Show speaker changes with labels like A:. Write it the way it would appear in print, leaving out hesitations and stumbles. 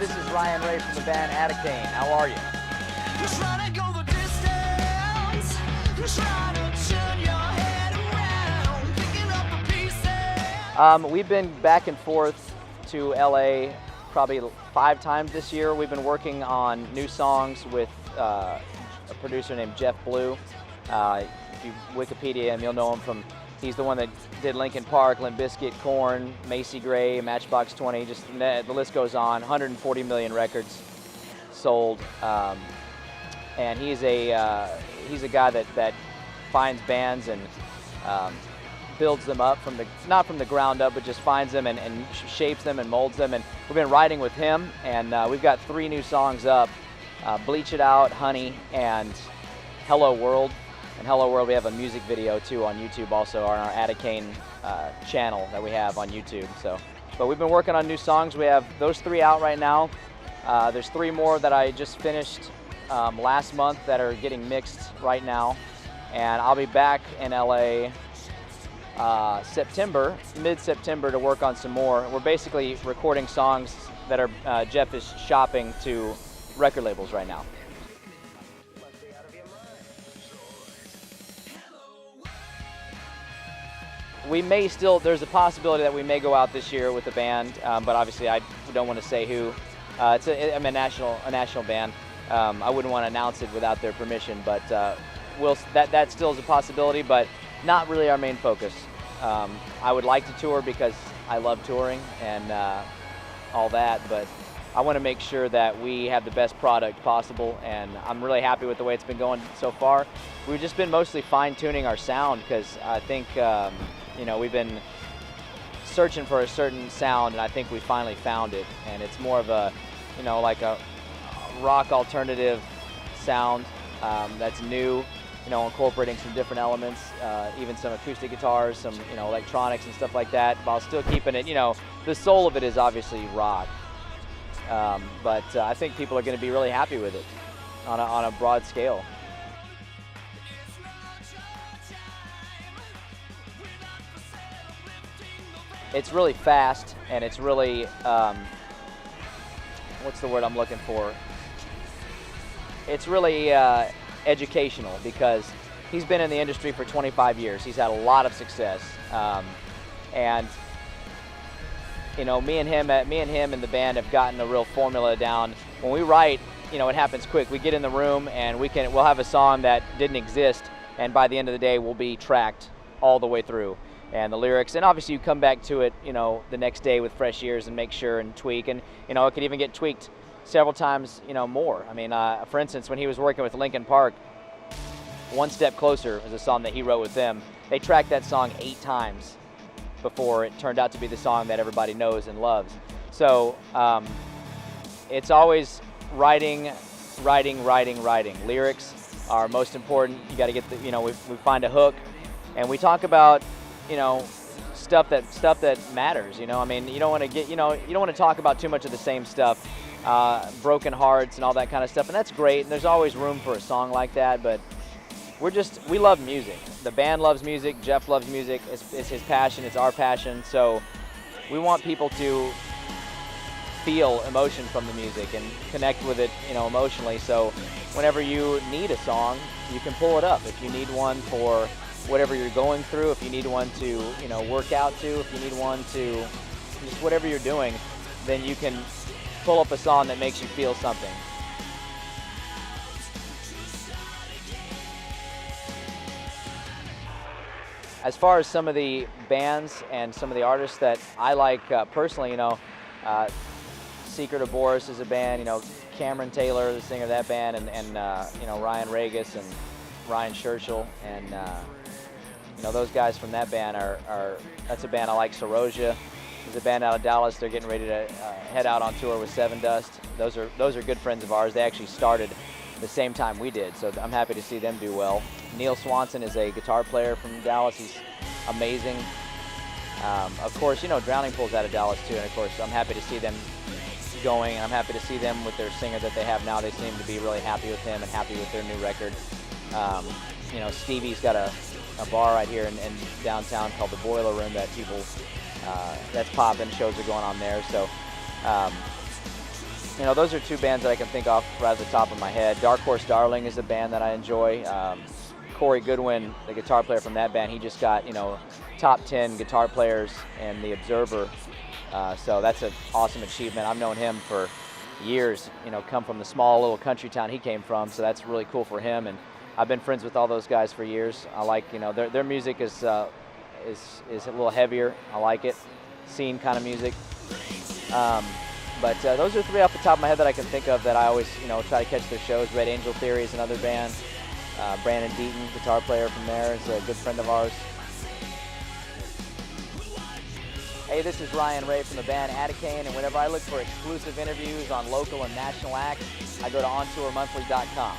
A: This is Ryan Ray from the band Adakain. How are you?
B: Trying to go the distance, trying to turn your head around, picking up the pieces.
A: We've been back and forth to LA probably 5 times this year. We've been working on new songs with a producer named Jeff Blue. If you Wikipedia him, you'll know him from, he's the one that did Linkin Park, Limp Bizkit, Korn, Macy Gray, Matchbox 20, just the list goes on. 140 million records sold. And he's a guy that finds bands and builds them up from not from the ground up, but just finds them and shapes them and molds them. And we've been writing with him, and we've got 3 new songs up: Bleach It Out, Honey, and Hello World. And Hello World, we have a music video too on YouTube, also on our Adakain channel that we have on YouTube. So, but we've been working on new songs. We have those 3 out right now. There's 3 more that I just finished last month that are getting mixed right now, and I'll be back in LA mid-September to work on some more. We're basically recording songs that are Jeff is shopping to record labels right now. We may still, there's a possibility that we may go out this year with the band, but obviously I don't want to say who. I'm a national band. I wouldn't want to announce it without their permission, but that still is a possibility, but not really our main focus. I would like to tour because I love touring and all that, but I want to make sure that we have the best product possible, and I'm really happy with the way it's been going so far. We've just been mostly fine-tuning our sound because I think we've been searching for a certain sound, and I think we finally found it, and it's more of a like a rock alternative sound that's new, incorporating some different elements, even some acoustic guitars, some electronics and stuff like that, while still keeping it, the soul of it is obviously rock. But I think people are going to be really happy with it on a broad scale. It's really fast, and it's really, what's the word I'm looking for? It's really educational, because he's been in the industry for 25 years. He's had a lot of success, and me and him and the band have gotten a real formula down. When we write, it happens quick. We get in the room and we'll have a song that didn't exist, and by the end of the day, we'll be tracked all the way through. And the lyrics, and obviously you come back to it, the next day with fresh ears and make sure and tweak, and it could even get tweaked several times, more. I mean, for instance, when he was working with Linkin Park, One Step Closer was a song that he wrote with them. They tracked that song 8 times before it turned out to be the song that everybody knows and loves. So it's always writing. Lyrics are most important. You got to get we find a hook, and we talk about stuff that matters. I mean, you don't want to talk about too much of the same stuff, broken hearts and all that kind of stuff, and that's great, and there's always room for a song like that, but we love music. The band loves music, Jeff loves music, it's his passion, it's our passion, so we want people to feel emotion from the music and connect with it, emotionally, so whenever you need a song, you can pull it up. If you need one for whatever you're going through, if you need one to work out to, if you need one to just whatever you're doing, then you can pull up a song that makes you feel something. As far as some of the bands and some of the artists that I like personally, Secret of Boris is a band, Cameron Taylor, the singer of that band, and Ryan Ray and Ryan Churchill, and those guys from that band that's a band I like. Serosia is a band out of Dallas. They're getting ready to head out on tour with Seven Dust. Those are good friends of ours. They actually started the same time we did, so I'm happy to see them do well. Neil Swanson is a guitar player from Dallas. He's amazing. Of course, Drowning Pool's out of Dallas too, and of course I'm happy to see them going, and I'm happy to see them with their singer that they have now. They seem to be really happy with him and happy with their new record. Stevie's got a bar right here in downtown called the Boiler Room that people, that's popping, shows are going on there. So You know, those are two bands that I can think off right at the top of my head. Dark Horse Darling is a band that I enjoy. Corey Goodwin, the guitar player from that band, he just got, you know, top 10 guitar players in The Observer. So that's an awesome achievement. I've known him for years, you know, come from the small little country town he came from, so that's really cool for him. And I've been friends with all those guys for years. I like, you know, their music is a little heavier. I like it, scene kind of music. But those are three off the top of my head that I can think of that I always, you know, try to catch their shows. Red Angel Theory is another band. Brandon Deaton, guitar player from there, is a good friend of ours. Hey, this is Ryan Ray from the band Adakain, and whenever I look for exclusive interviews on local and national acts, I go to ontourmonthly.com.